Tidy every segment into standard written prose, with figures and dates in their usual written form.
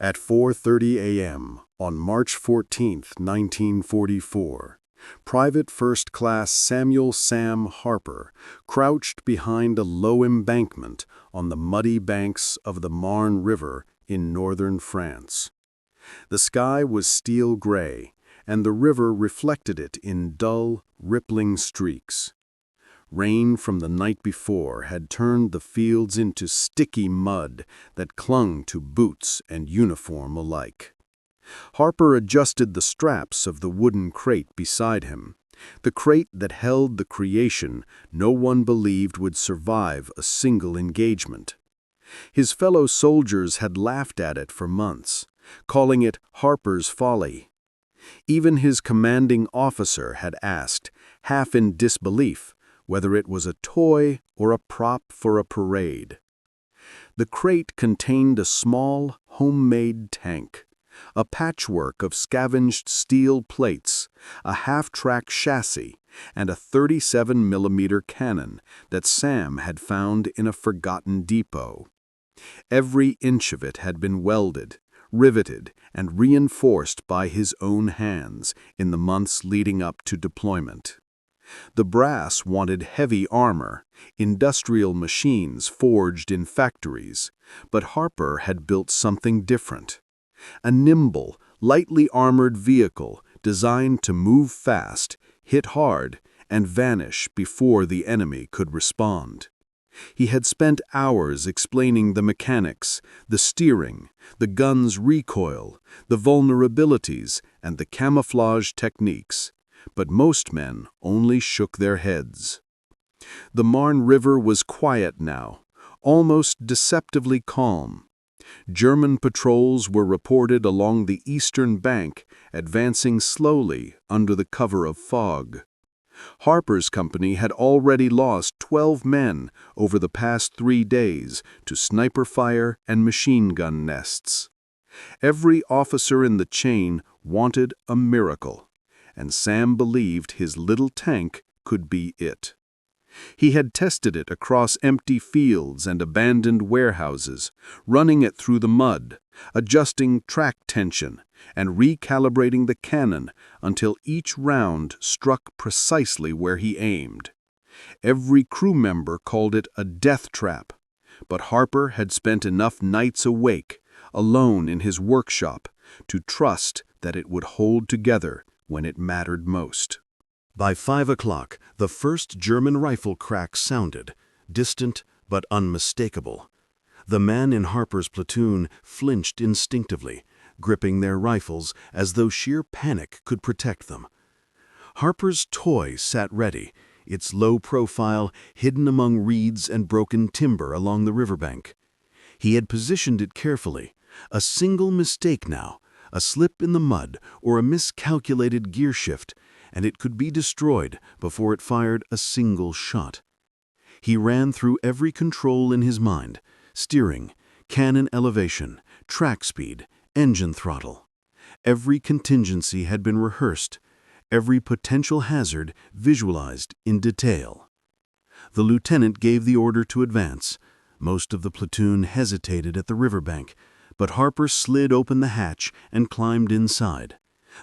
At 4:30 a.m. on March 14, 1944, Private First Class Samuel Sam Harper crouched behind a low embankment on the muddy banks of the Marne River in northern France. The sky was steel gray, and the river reflected it in dull, rippling streaks. Rain from the night before had turned the fields into sticky mud that clung to boots and uniform alike. Harper adjusted the straps of the wooden crate beside him, the crate that held the creation no one believed would survive a single engagement. His fellow soldiers had laughed at it for months, calling it Harper's folly. Even his commanding officer had asked, half in disbelief, whether it was a toy or a prop for a parade. The crate contained a small, homemade tank, a patchwork of scavenged steel plates, a half-track chassis, and a 37mm cannon that Sam had found in a forgotten depot. Every inch of it had been welded, riveted, and reinforced by his own hands in the months leading up to deployment. The brass wanted heavy armor, industrial machines forged in factories, but Harper had built something different. A nimble, lightly armored vehicle designed to move fast, hit hard, and vanish before the enemy could respond. He had spent hours explaining the mechanics, the steering, the gun's recoil, the vulnerabilities, and the camouflage techniques, but most men only shook their heads. The Marne River was quiet now, almost deceptively calm. German patrols were reported along the eastern bank, advancing slowly under the cover of fog. Harper's company had already lost 12 men over the past 3 days to sniper fire and machine gun nests. Every officer in the chain wanted a miracle, and Sam believed his little tank could be it. He had tested it across empty fields and abandoned warehouses, running it through the mud, adjusting track tension, and recalibrating the cannon until each round struck precisely where he aimed. Every crew member called it a death trap, but Harper had spent enough nights awake, alone in his workshop, to trust that it would hold together when it mattered most. By 5 o'clock, the first German rifle crack sounded, distant but unmistakable. The men in Harper's platoon flinched instinctively, gripping their rifles as though sheer panic could protect them. Harper's toy sat ready, its low profile hidden among reeds and broken timber along the riverbank. He had positioned it carefully. A single mistake now, a slip in the mud or a miscalculated gear shift, and it could be destroyed before it fired a single shot. He ran through every control in his mind: steering, cannon elevation, track speed, engine throttle. Every contingency had been rehearsed, every potential hazard visualized in detail. The lieutenant gave the order to advance. Most of the platoon hesitated at the riverbank, but Harper slid open the hatch and climbed inside.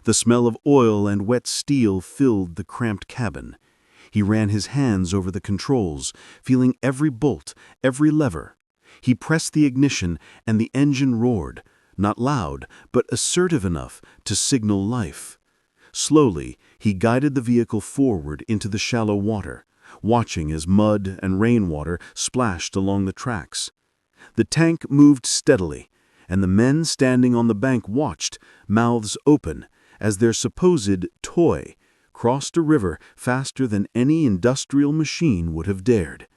The smell of oil and wet steel filled the cramped cabin. He ran his hands over the controls, feeling every bolt, every lever. He pressed the ignition, and the engine roared, not loud, but assertive enough to signal life. Slowly, he guided the vehicle forward into the shallow water, watching as mud and rainwater splashed along the tracks. The tank moved steadily, and the men standing on the bank watched, mouths open, as their supposed toy crossed a river faster than any industrial machine would have dared.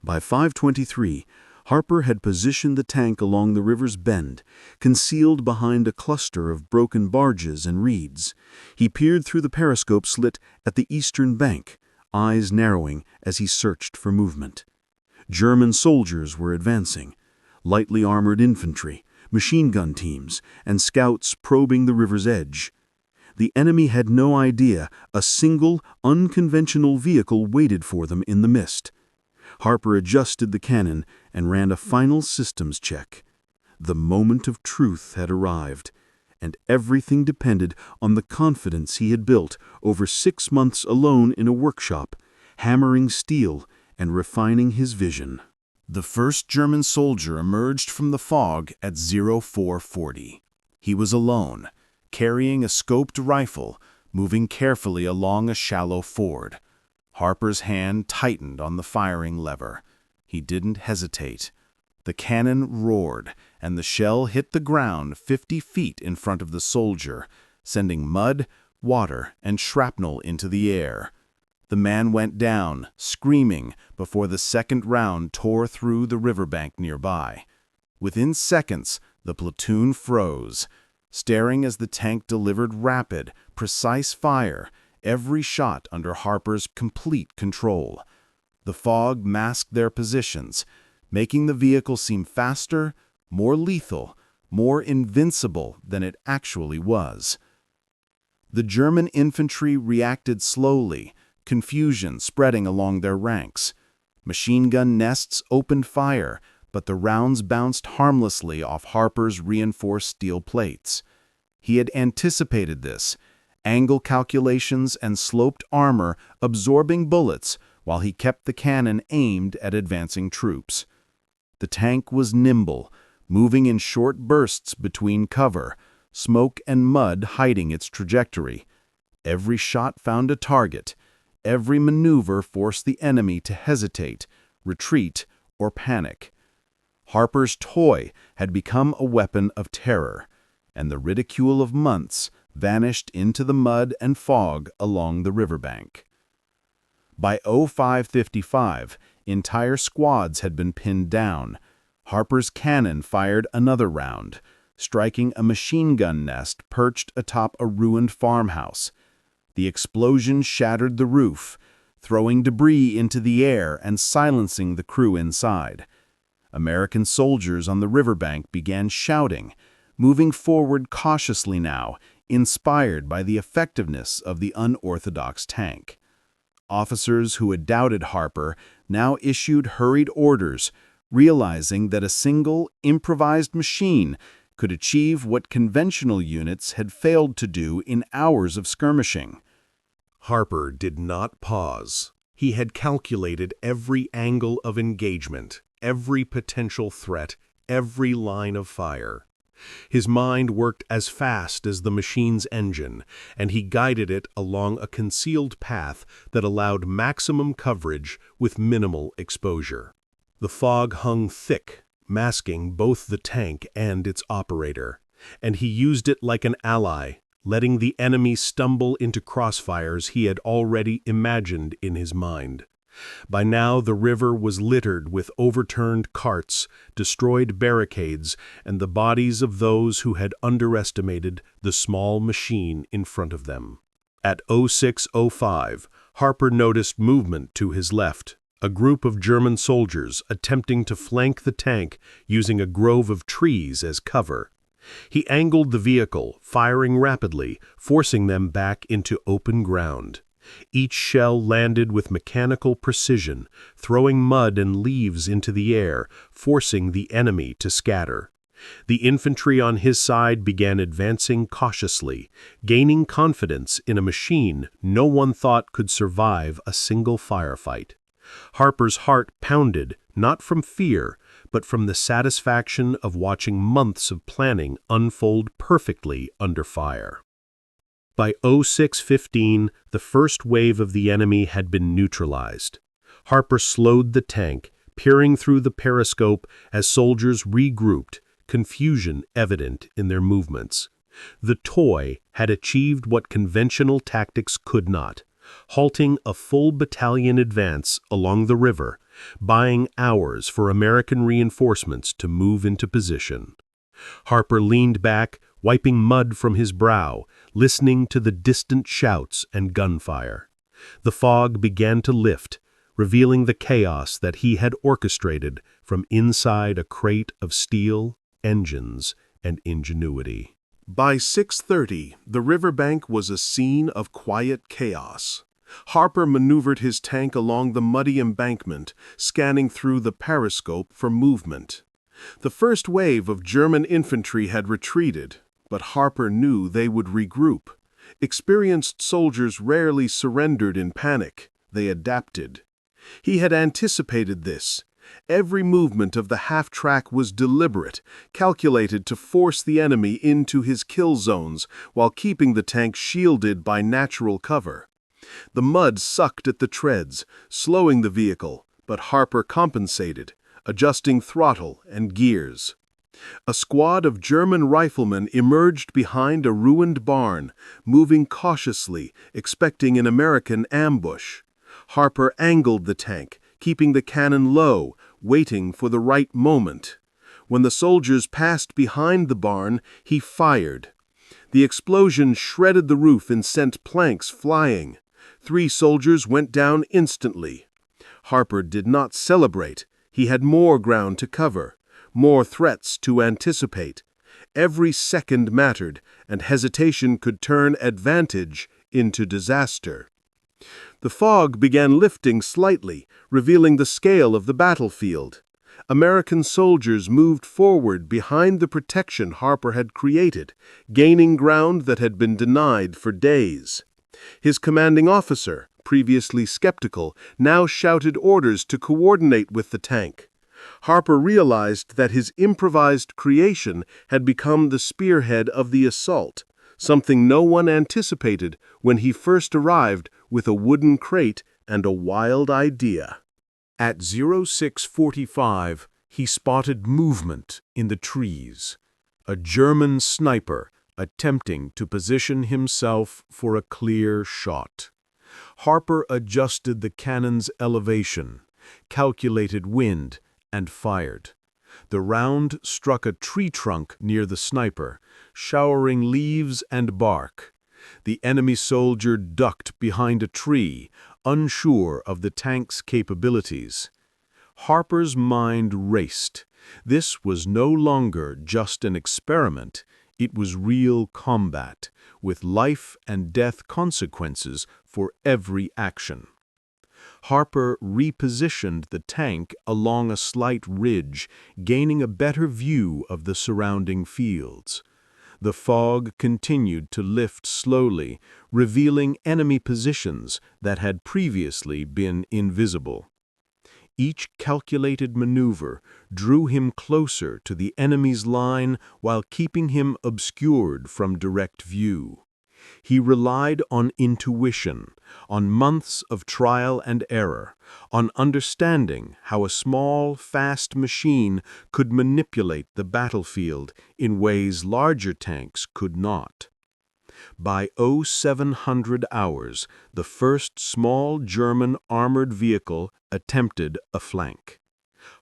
By 5:23, Harper had positioned the tank along the river's bend, concealed behind a cluster of broken barges and reeds. He peered through the periscope slit at the eastern bank, eyes narrowing as he searched for movement. German soldiers were advancing, lightly armored infantry, machine gun teams, and scouts probing the river's edge. The enemy had no idea a single, unconventional vehicle waited for them in the mist. Harper adjusted the cannon and ran a final systems check. The moment of truth had arrived, and everything depended on the confidence he had built over 6 months alone in a workshop, hammering steel and refining his vision. The first German soldier emerged from the fog at 0440. He was alone, carrying a scoped rifle, moving carefully along a shallow ford. Harper's hand tightened on the firing lever. He didn't hesitate. The cannon roared, and the shell hit the ground 50 feet in front of the soldier, sending mud, water, and shrapnel into the air. The man went down, screaming, before the second round tore through the riverbank nearby. Within seconds, the platoon froze, staring as the tank delivered rapid, precise fire, every shot under Harper's complete control. The fog masked their positions, making the vehicle seem faster, more lethal, more invincible than it actually was. The German infantry reacted slowly, confusion spreading along their ranks. Machine gun nests opened fire, but the rounds bounced harmlessly off Harper's reinforced steel plates. He had anticipated this, angle calculations and sloped armor absorbing bullets while he kept the cannon aimed at advancing troops. The tank was nimble, moving in short bursts between cover, smoke and mud hiding its trajectory. Every shot found a target. Every maneuver forced the enemy to hesitate, retreat, or panic. Harper's toy had become a weapon of terror, and the ridicule of months vanished into the mud and fog along the riverbank. By 0555, entire squads had been pinned down. Harper's cannon fired another round, striking a machine gun nest perched atop a ruined farmhouse. The explosion shattered the roof, throwing debris into the air and silencing the crew inside. American soldiers on the riverbank began shouting, moving forward cautiously now, inspired by the effectiveness of the unorthodox tank. Officers who had doubted Harper now issued hurried orders, realizing that a single, improvised machine could achieve what conventional units had failed to do in hours of skirmishing. Harper did not pause. He had calculated every angle of engagement, every potential threat, every line of fire. His mind worked as fast as the machine's engine, and he guided it along a concealed path that allowed maximum coverage with minimal exposure. The fog hung thick, masking both the tank and its operator, and he used it like an ally, letting the enemy stumble into crossfires he had already imagined in his mind. By now the river was littered with overturned carts, destroyed barricades, and the bodies of those who had underestimated the small machine in front of them. At 06:05, Harper noticed movement to his left, a group of German soldiers attempting to flank the tank using a grove of trees as cover. He angled the vehicle, firing rapidly, forcing them back into open ground. Each shell landed with mechanical precision, throwing mud and leaves into the air, forcing the enemy to scatter. The infantry on his side began advancing cautiously, gaining confidence in a machine no one thought could survive a single firefight. Harper's heart pounded, not from fear, but from the satisfaction of watching months of planning unfold perfectly under fire. By 06:15, the first wave of the enemy had been neutralized. Harper slowed the tank, peering through the periscope as soldiers regrouped, confusion evident in their movements. The toy had achieved what conventional tactics could not, halting a full battalion advance along the river, buying hours for American reinforcements to move into position. Harper leaned back, wiping mud from his brow, listening to the distant shouts and gunfire. The fog began to lift, revealing the chaos that he had orchestrated from inside a crate of steel, engines, and ingenuity. By 6:30, the riverbank was a scene of quiet chaos. Harper maneuvered his tank along the muddy embankment, scanning through the periscope for movement. The first wave of German infantry had retreated, but Harper knew they would regroup. Experienced soldiers rarely surrendered in panic. They adapted. He had anticipated this. Every movement of the half-track was deliberate, calculated to force the enemy into his kill zones while keeping the tank shielded by natural cover. The mud sucked at the treads, slowing the vehicle, but Harper compensated, adjusting throttle and gears. A squad of German riflemen emerged behind a ruined barn, moving cautiously, expecting an American ambush. Harper angled the tank, keeping the cannon low, waiting for the right moment. When the soldiers passed behind the barn, he fired. The explosion shredded the roof and sent planks flying. 3 soldiers went down instantly. Harper did not celebrate. He had more ground to cover, more threats to anticipate. Every second mattered, and hesitation could turn advantage into disaster. The fog began lifting slightly, revealing the scale of the battlefield. American soldiers moved forward behind the protection Harper had created, gaining ground that had been denied for days. His commanding officer, previously skeptical, now shouted orders to coordinate with the tank. Harper realized that his improvised creation had become the spearhead of the assault, something no one anticipated when he first arrived with a wooden crate and a wild idea. At 06:45, he spotted movement in the trees. A German sniper attempting to position himself for a clear shot. Harper adjusted the cannon's elevation, calculated wind, and fired. The round struck a tree trunk near the sniper, showering leaves and bark. The enemy soldier ducked behind a tree, unsure of the tank's capabilities. Harper's mind raced. This was no longer just an experiment. It was real combat, with life and death consequences for every action. Harper repositioned the tank along a slight ridge, gaining a better view of the surrounding fields. The fog continued to lift slowly, revealing enemy positions that had previously been invisible. Each calculated maneuver drew him closer to the enemy's line while keeping him obscured from direct view. He relied on intuition, on months of trial and error, on understanding how a small, fast machine could manipulate the battlefield in ways larger tanks could not. By 0700 hours, the first small German armored vehicle attempted a flank.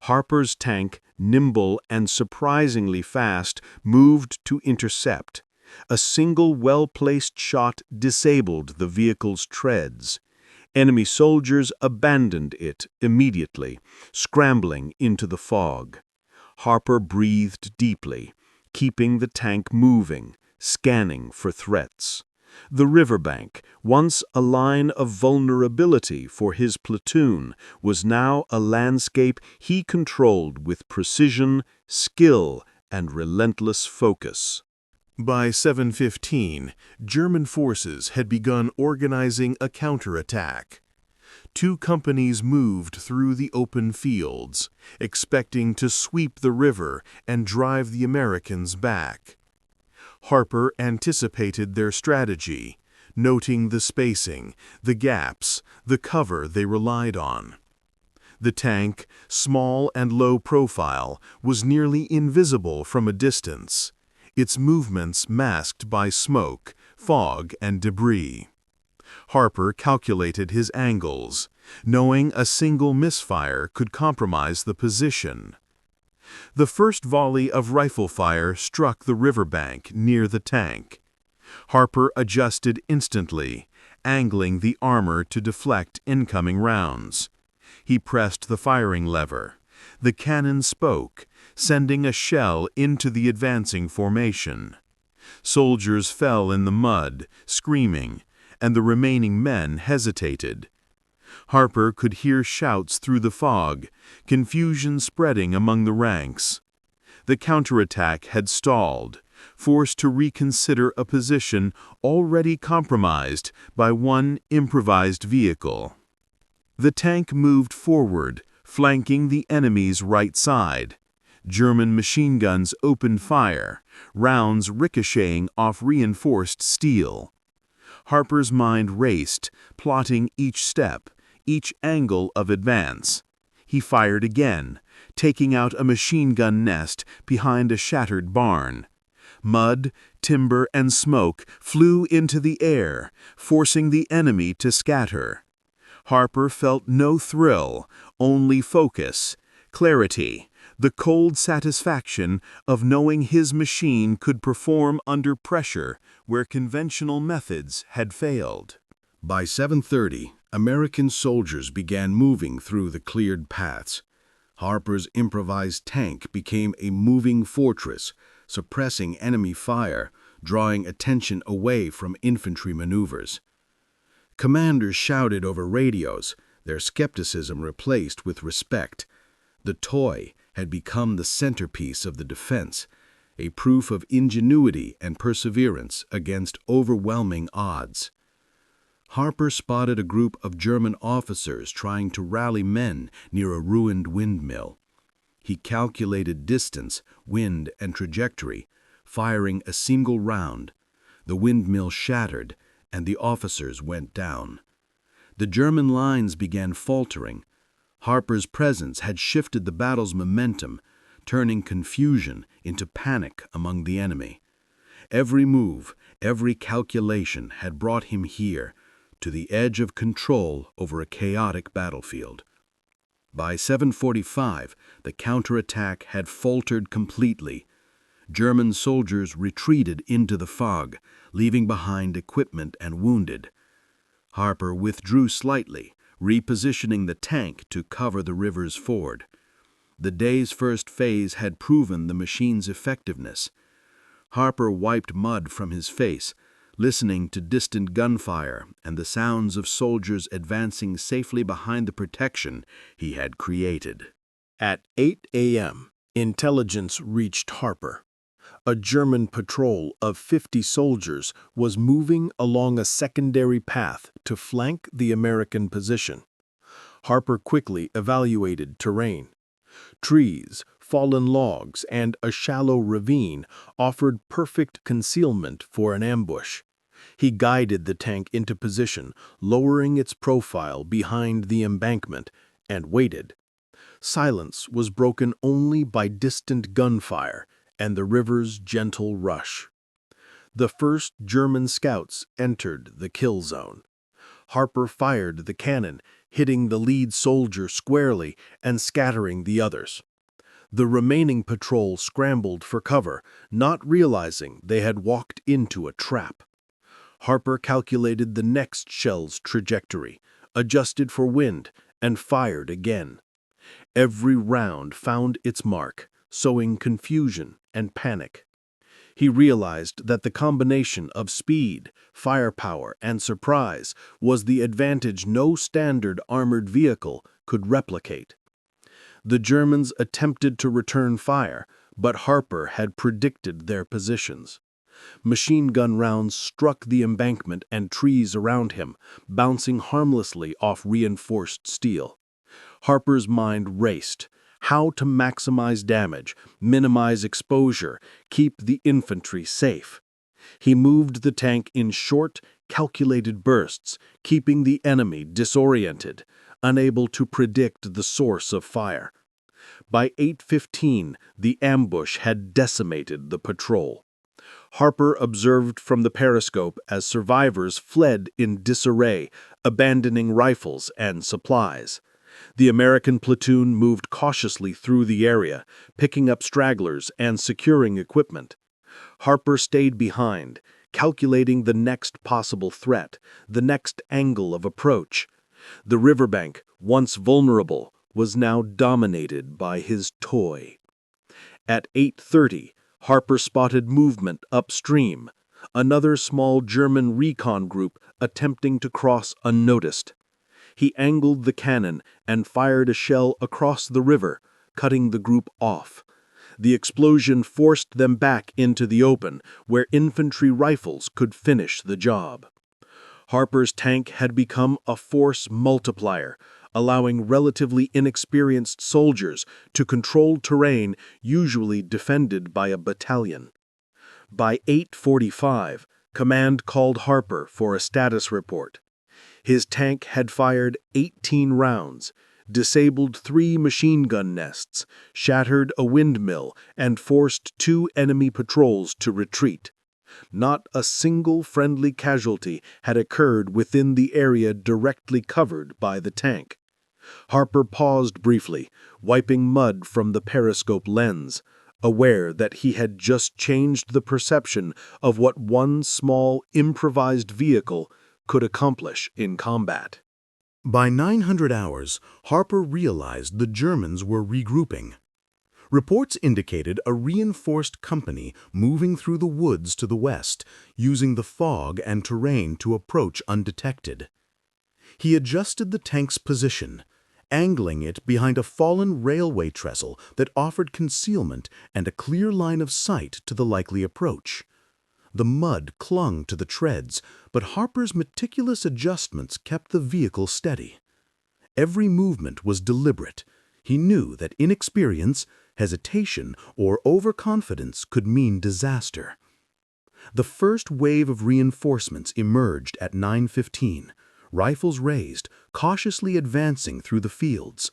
Harper's tank, nimble and surprisingly fast, moved to intercept. A single well-placed shot disabled the vehicle's treads. Enemy soldiers abandoned it immediately, scrambling into the fog. Harper breathed deeply, keeping the tank moving, scanning for threats. The riverbank, once a line of vulnerability for his platoon, was now a landscape he controlled with precision, skill, and relentless focus. By 7:15, German forces had begun organizing a counterattack. 2 companies moved through the open fields, expecting to sweep the river and drive the Americans back. Harper anticipated their strategy, noting the spacing, the gaps, the cover they relied on. The tank, small and low profile, was nearly invisible from a distance, its movements masked by smoke, fog, and debris. Harper calculated his angles, knowing a single misfire could compromise the position. The first volley of rifle fire struck the riverbank near the tank. Harper adjusted instantly, angling the armor to deflect incoming rounds. He pressed the firing lever. The cannon spoke, sending a shell into the advancing formation. Soldiers fell in the mud, screaming, and the remaining men hesitated. Harper could hear shouts through the fog, confusion spreading among the ranks. The counterattack had stalled, forced to reconsider a position already compromised by one improvised vehicle. The tank moved forward, flanking the enemy's right side. German machine guns opened fire, rounds ricocheting off reinforced steel. Harper's mind raced, plotting each step, each angle of advance. He fired again, taking out a machine gun nest behind a shattered barn. Mud, timber, and smoke flew into the air, forcing the enemy to scatter. Harper felt no thrill, only focus, clarity, the cold satisfaction of knowing his machine could perform under pressure where conventional methods had failed. By 7:30, American soldiers began moving through the cleared paths. Harper's improvised tank became a moving fortress, suppressing enemy fire, drawing attention away from infantry maneuvers. Commanders shouted over radios, their skepticism replaced with respect. The toy had become the centerpiece of the defense, a proof of ingenuity and perseverance against overwhelming odds. Harper spotted a group of German officers trying to rally men near a ruined windmill. He calculated distance, wind, and trajectory, firing a single round. The windmill shattered, and the officers went down. The German lines began faltering. Harper's presence had shifted the battle's momentum, turning confusion into panic among the enemy. Every move, every calculation had brought him here, to the edge of control over a chaotic battlefield. By 7:45, the counterattack had faltered completely. German soldiers retreated into the fog, leaving behind equipment and wounded. Harper withdrew slightly, repositioning the tank to cover the river's ford. The day's first phase had proven the machine's effectiveness. Harper wiped mud from his face, listening to distant gunfire and the sounds of soldiers advancing safely behind the protection he had created. At 8 a.m., intelligence reached Harper. A German patrol of 50 soldiers was moving along a secondary path to flank the American position. Harper quickly evaluated terrain. Trees, fallen logs, and a shallow ravine offered perfect concealment for an ambush. He guided the tank into position, lowering its profile behind the embankment, and waited. Silence was broken only by distant gunfire and the river's gentle rush. The first German scouts entered the kill zone. Harper fired the cannon, hitting the lead soldier squarely and scattering the others. The remaining patrol scrambled for cover, not realizing they had walked into a trap. Harper calculated the next shell's trajectory, adjusted for wind, and fired again. Every round found its mark, sowing confusion and panic. He realized that the combination of speed, firepower, and surprise was the advantage no standard armored vehicle could replicate. The Germans attempted to return fire, but Harper had predicted their positions. Machine gun rounds struck the embankment and trees around him, bouncing harmlessly off reinforced steel. Harper's mind raced. How to maximize damage, minimize exposure, keep the infantry safe. He moved the tank in short, calculated bursts, keeping the enemy disoriented, unable to predict the source of fire. By 8:15, the ambush had decimated the patrol. Harper observed from the periscope as survivors fled in disarray, abandoning rifles and supplies. The American platoon moved cautiously through the area, picking up stragglers and securing equipment. Harper stayed behind, calculating the next possible threat, the next angle of approach. The riverbank, once vulnerable, was now dominated by his toy. At 8:30, Harper spotted movement upstream, another small German recon group attempting to cross unnoticed. He angled the cannon and fired a shell across the river, cutting the group off. The explosion forced them back into the open, where infantry rifles could finish the job. Harper's tank had become a force multiplier, allowing relatively inexperienced soldiers to control terrain usually defended by a battalion. By 8:45, command called Harper for a status report. His tank had fired 18 rounds, disabled 3 machine gun nests, shattered a windmill, and forced 2 enemy patrols to retreat. Not a single friendly casualty had occurred within the area directly covered by the tank. Harper paused briefly, wiping mud from the periscope lens, aware that he had just changed the perception of what one small, improvised vehicle could accomplish in combat. By 900 hours, Harper realized the Germans were regrouping. Reports indicated a reinforced company moving through the woods to the west, using the fog and terrain to approach undetected. He adjusted the tank's position, angling it behind a fallen railway trestle that offered concealment and a clear line of sight to the likely approach. The mud clung to the treads, but Harper's meticulous adjustments kept the vehicle steady. Every movement was deliberate. He knew that inexperience, hesitation, or overconfidence could mean disaster. The first wave of reinforcements emerged at 9:15, rifles raised, cautiously advancing through the fields.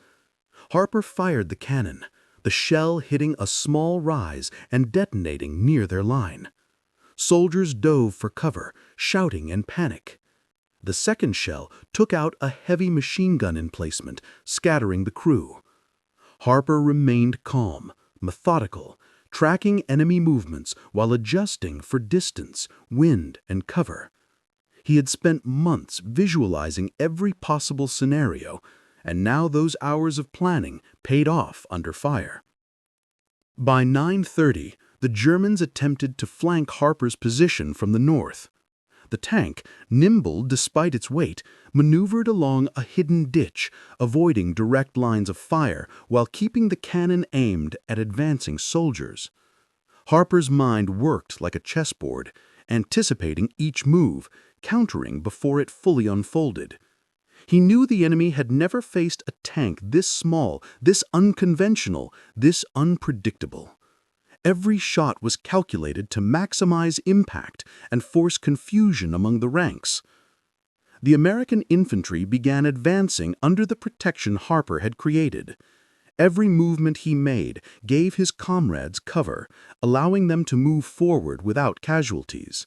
Harper fired the cannon, the shell hitting a small rise and detonating near their line. Soldiers dove for cover, shouting in panic. The second shell took out a heavy machine gun emplacement, scattering the crew. Harper remained calm, methodical, tracking enemy movements while adjusting for distance, wind, and cover. He had spent months visualizing every possible scenario, and now those hours of planning paid off under fire. By 9:30, the Germans attempted to flank Harper's position from the north. The tank, nimble despite its weight, maneuvered along a hidden ditch, avoiding direct lines of fire while keeping the cannon aimed at advancing soldiers. Harper's mind worked like a chessboard, anticipating each move, countering before it fully unfolded. He knew the enemy had never faced a tank this small, this unconventional, this unpredictable. Every shot was calculated to maximize impact and force confusion among the ranks. The American infantry began advancing under the protection Harper had created. Every movement he made gave his comrades cover, allowing them to move forward without casualties.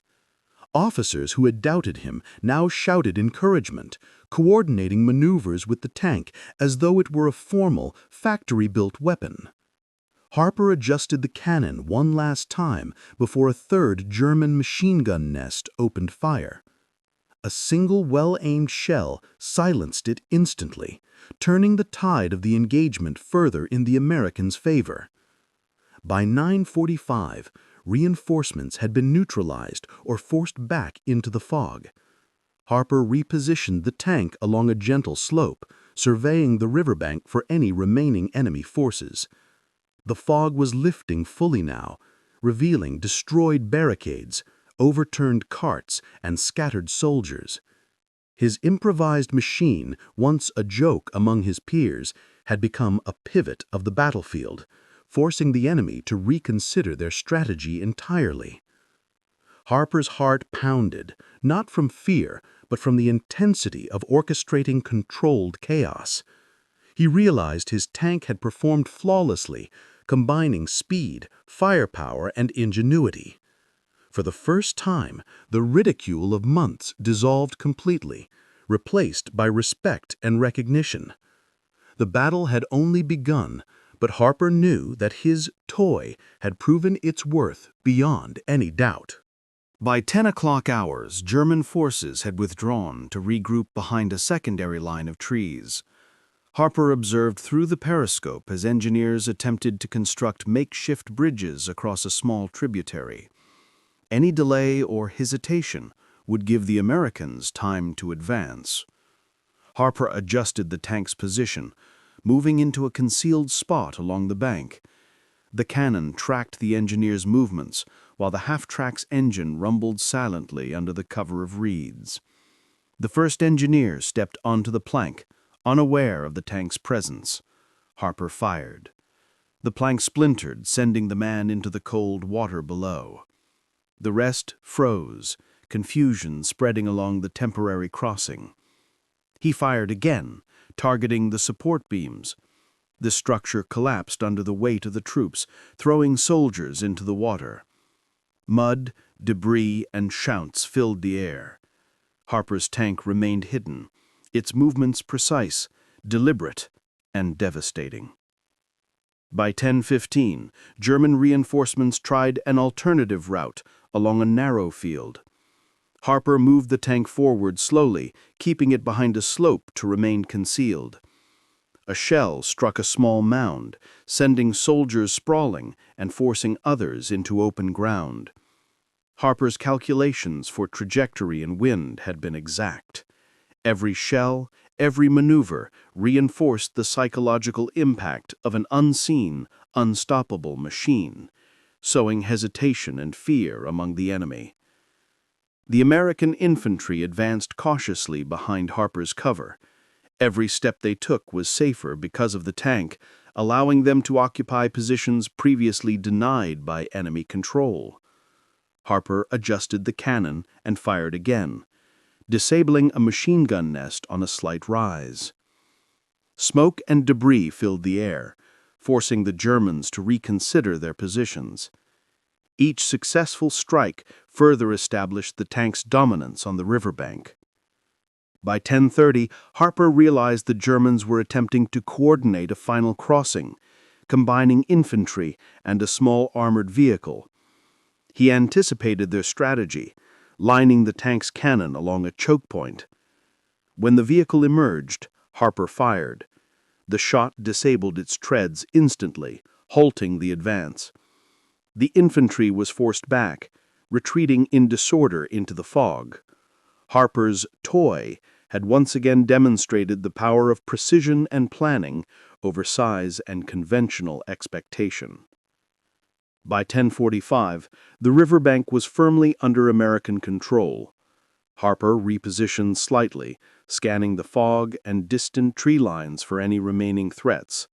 Officers who had doubted him now shouted encouragement, coordinating maneuvers with the tank as though it were a formal, factory-built weapon. Harper adjusted the cannon one last time before a third German machine gun nest opened fire. A single well-aimed shell silenced it instantly, turning the tide of the engagement further in the Americans' favor. By 9:45, reinforcements had been neutralized or forced back into the fog. Harper repositioned the tank along a gentle slope, surveying the riverbank for any remaining enemy forces. The fog was lifting fully now, revealing destroyed barricades, overturned carts, and scattered soldiers. His improvised machine, once a joke among his peers, had become a pivot of the battlefield, forcing the enemy to reconsider their strategy entirely. Harper's heart pounded, not from fear, but from the intensity of orchestrating controlled chaos. He realized his tank had performed flawlessly, combining speed, firepower, and ingenuity. For the first time, the ridicule of months dissolved completely, replaced by respect and recognition. The battle had only begun, but Harper knew that his toy had proven its worth beyond any doubt. By 10 o'clock hours, German forces had withdrawn to regroup behind a secondary line of trees. Harper observed through the periscope as engineers attempted to construct makeshift bridges across a small tributary. Any delay or hesitation would give the Americans time to advance. Harper adjusted the tank's position, moving into a concealed spot along the bank. The cannon tracked the engineer's movements, while the half-track's engine rumbled silently under the cover of reeds. The first engineer stepped onto the plank, unaware of the tank's presence. Harper fired. The plank splintered, sending the man into the cold water below. The rest froze, confusion spreading along the temporary crossing. He fired again, targeting the support beams. The structure collapsed under the weight of the troops, throwing soldiers into the water. Mud, debris, and shouts filled the air. Harper's tank remained hidden, its movements precise, deliberate, and devastating. By 10:15, German reinforcements tried an alternative route along a narrow field. Harper moved the tank forward slowly, keeping it behind a slope to remain concealed. A shell struck a small mound, sending soldiers sprawling and forcing others into open ground. Harper's calculations for trajectory and wind had been exact. Every shell, every maneuver reinforced the psychological impact of an unseen, unstoppable machine, sowing hesitation and fear among the enemy. The American infantry advanced cautiously behind Harper's cover. Every step they took was safer because of the tank, allowing them to occupy positions previously denied by enemy control. Harper adjusted the cannon and fired again, disabling a machine gun nest on a slight rise. Smoke and debris filled the air, forcing the Germans to reconsider their positions. Each successful strike further established the tank's dominance on the riverbank. By 10:30, Harper realized the Germans were attempting to coordinate a final crossing, combining infantry and a small armored vehicle. He anticipated their strategy, lining the tank's cannon along a choke point. When the vehicle emerged, Harper fired. The shot disabled its treads instantly, halting the advance. The infantry was forced back, retreating in disorder into the fog. Harper's toy had once again demonstrated the power of precision and planning over size and conventional expectation. By 10:45, the riverbank was firmly under American control. Harper repositioned slightly, scanning the fog and distant tree lines for any remaining threats.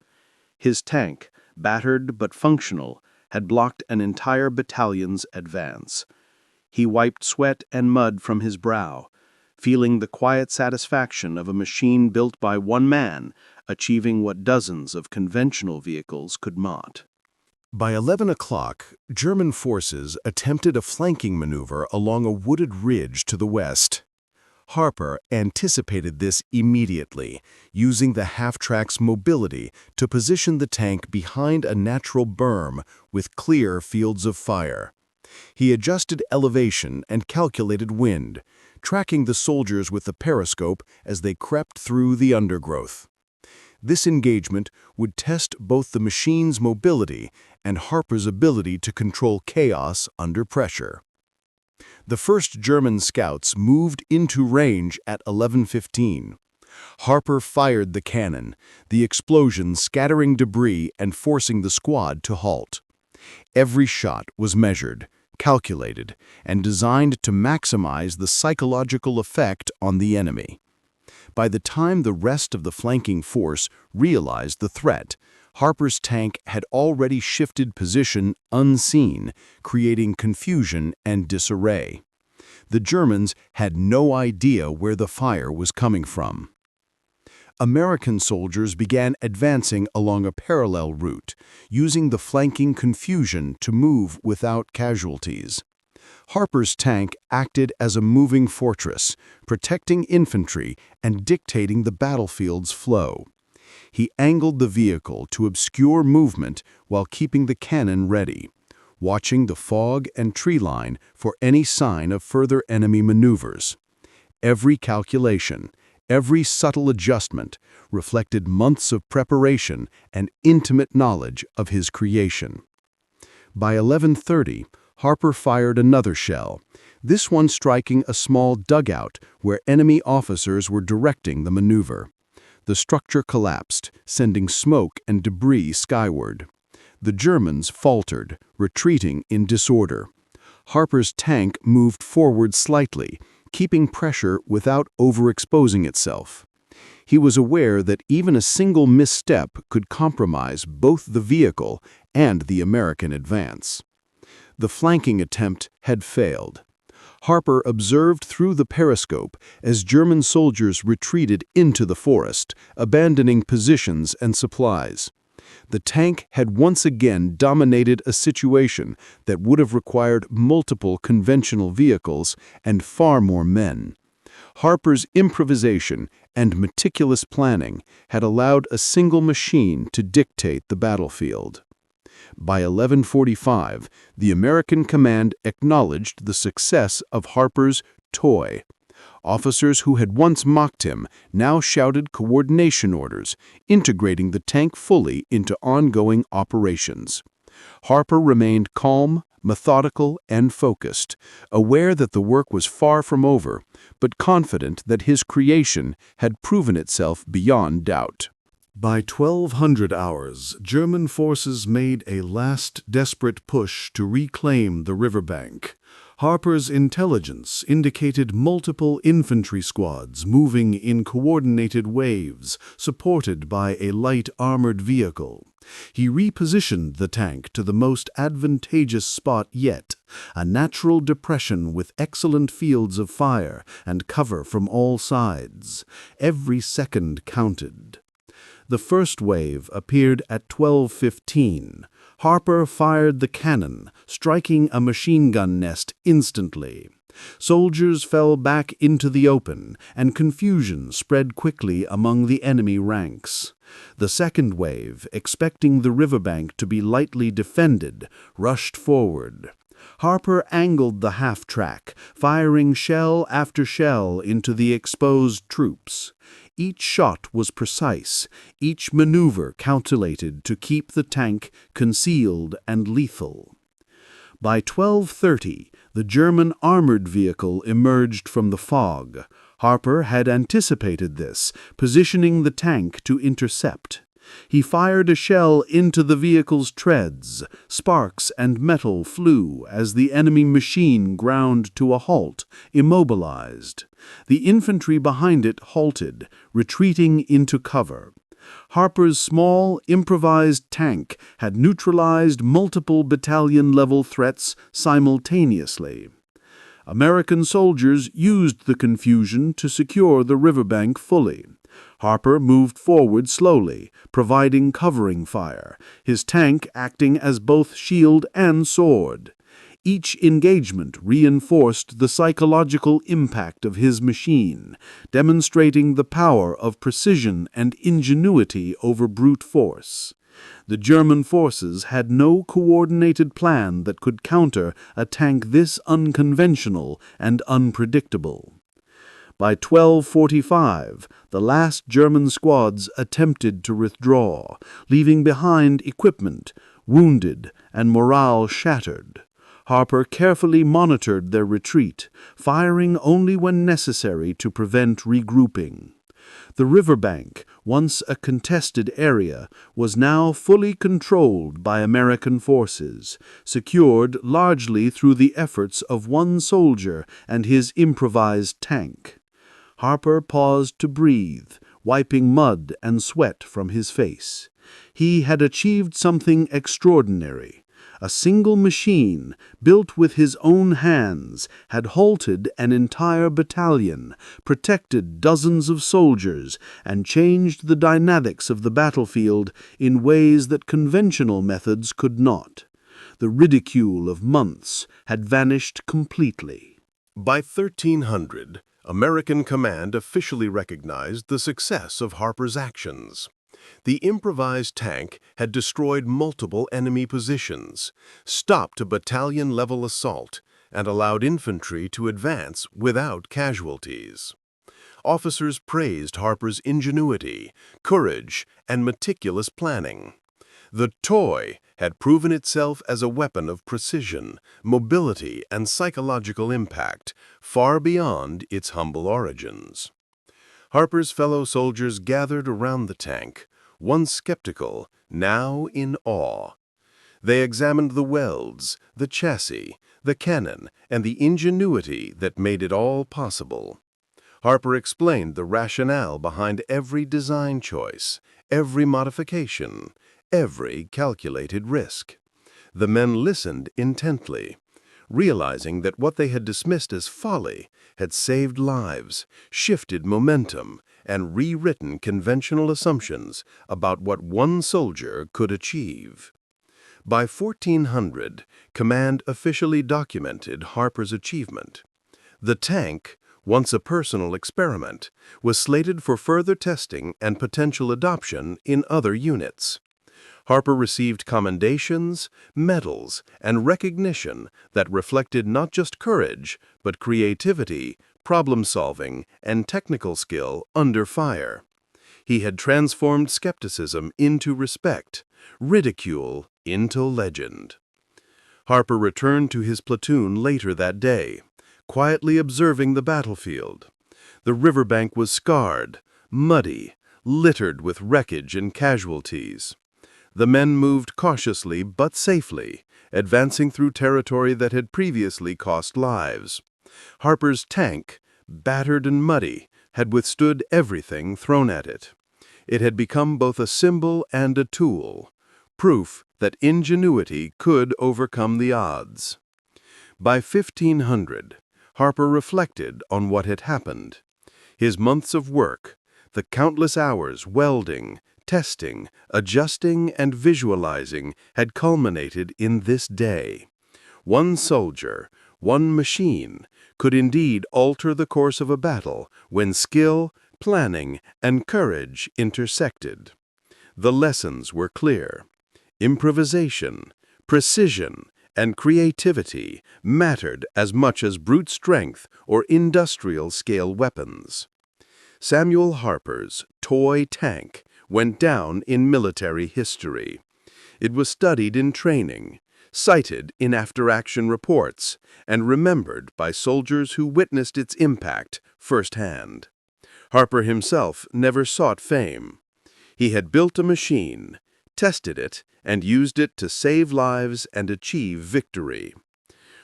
His tank, battered but functional, had blocked an entire battalion's advance. He wiped sweat and mud from his brow, feeling the quiet satisfaction of a machine built by one man, achieving what dozens of conventional vehicles could not. By 11 o'clock, German forces attempted a flanking maneuver along a wooded ridge to the west. Harper anticipated this immediately, using the half-track's mobility to position the tank behind a natural berm with clear fields of fire. He adjusted elevation and calculated wind, tracking the soldiers with the periscope as they crept through the undergrowth. This engagement would test both the machine's mobility and Harper's ability to control chaos under pressure. The first German scouts moved into range at 11:15. Harper fired the cannon, the explosion scattering debris and forcing the squad to halt. Every shot was measured, calculated, and designed to maximize the psychological effect on the enemy. By the time the rest of the flanking force realized the threat, Harper's tank had already shifted position unseen, creating confusion and disarray. The Germans had no idea where the fire was coming from. American soldiers began advancing along a parallel route, using the flanking confusion to move without casualties. Harper's tank acted as a moving fortress, protecting infantry and dictating the battlefield's flow. He angled the vehicle to obscure movement while keeping the cannon ready, watching the fog and tree line for any sign of further enemy maneuvers. Every calculation, every subtle adjustment reflected months of preparation and intimate knowledge of his creation. By 11:30, Harper fired another shell, this one striking a small dugout where enemy officers were directing the maneuver. The structure collapsed, sending smoke and debris skyward. The Germans faltered, retreating in disorder. Harper's tank moved forward slightly, keeping pressure without overexposing itself. He was aware that even a single misstep could compromise both the vehicle and the American advance. The flanking attempt had failed. Harper observed through the periscope as German soldiers retreated into the forest, abandoning positions and supplies. The tank had once again dominated a situation that would have required multiple conventional vehicles and far more men. Harper's improvisation and meticulous planning had allowed a single machine to dictate the battlefield. By 11:45, the American command acknowledged the success of Harper's toy. Officers who had once mocked him now shouted coordination orders, integrating the tank fully into ongoing operations. Harper remained calm, methodical, and focused, aware that the work was far from over, but confident that his creation had proven itself beyond doubt. By 1200 hours, German forces made a last desperate push to reclaim the riverbank. Harper's intelligence indicated multiple infantry squads moving in coordinated waves, supported by a light armored vehicle. He repositioned the tank to the most advantageous spot yet, a natural depression with excellent fields of fire and cover from all sides. Every second counted. The first wave appeared at 12:15. Harper fired the cannon, striking a machine gun nest instantly. Soldiers fell back into the open, and confusion spread quickly among the enemy ranks. The second wave, expecting the riverbank to be lightly defended, rushed forward. Harper angled the half-track, firing shell after shell into the exposed troops. Each shot was precise, each maneuver calculated to keep the tank concealed and lethal. By 12:30, the German armored vehicle emerged from the fog. Harper had anticipated this, positioning the tank to intercept. He fired a shell into the vehicle's treads. Sparks and metal flew as the enemy machine ground to a halt, immobilized. The infantry behind it halted, retreating into cover. Harper's small, improvised tank had neutralized multiple battalion-level threats simultaneously. American soldiers used the confusion to secure the riverbank fully. Harper moved forward slowly, providing covering fire, his tank acting as both shield and sword. Each engagement reinforced the psychological impact of his machine, demonstrating the power of precision and ingenuity over brute force. The German forces had no coordinated plan that could counter a tank this unconventional and unpredictable. By 12:45, the last German squads attempted to withdraw, leaving behind equipment, wounded, and morale shattered. Harper carefully monitored their retreat, firing only when necessary to prevent regrouping. The riverbank, once a contested area, was now fully controlled by American forces, secured largely through the efforts of one soldier and his improvised tank. Harper paused to breathe, wiping mud and sweat from his face. He had achieved something extraordinary. A single machine, built with his own hands, had halted an entire battalion, protected dozens of soldiers, and changed the dynamics of the battlefield in ways that conventional methods could not. The ridicule of months had vanished completely. By 1300, American command officially recognized the success of Harper's actions. The improvised tank had destroyed multiple enemy positions, stopped a battalion-level assault, and allowed infantry to advance without casualties. Officers praised Harper's ingenuity, courage, and meticulous planning. The toy had proven itself as a weapon of precision, mobility, and psychological impact, far beyond its humble origins. Harper's fellow soldiers gathered around the tank, once skeptical, now in awe. They examined the welds, the chassis, the cannon, and the ingenuity that made it all possible. Harper explained the rationale behind every design choice, every modification, every calculated risk. The men listened intently, realizing that what they had dismissed as folly had saved lives, shifted momentum, and rewritten conventional assumptions about what one soldier could achieve. By 1400, Command officially documented Harper's achievement. The tank, once a personal experiment, was slated for further testing and potential adoption in other units. Harper received commendations, medals, and recognition that reflected not just courage, but creativity, problem-solving, and technical skill under fire. He had transformed skepticism into respect, ridicule into legend. Harper returned to his platoon later that day, quietly observing the battlefield. The riverbank was scarred, muddy, littered with wreckage and casualties. The men moved cautiously but safely, advancing through territory that had previously cost lives. Harper's tank, battered and muddy, had withstood everything thrown at it. It had become both a symbol and a tool, proof that ingenuity could overcome the odds. By 1500, Harper reflected on what had happened. His months of work, the countless hours welding, testing, adjusting, and visualizing had culminated in this day. One soldier, one machine, could indeed alter the course of a battle when skill, planning, and courage intersected. The lessons were clear. Improvisation, precision, and creativity mattered as much as brute strength or industrial-scale weapons. Samuel Harper's toy tank went down in military history. It was studied in training, cited in after-action reports, and remembered by soldiers who witnessed its impact firsthand. Harper himself never sought fame. He had built a machine, tested it, and used it to save lives and achieve victory.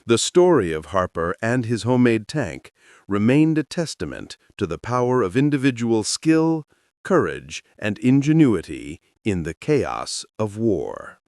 The story of Harper and his homemade tank remained a testament to the power of individual skill, courage, and ingenuity in the chaos of war.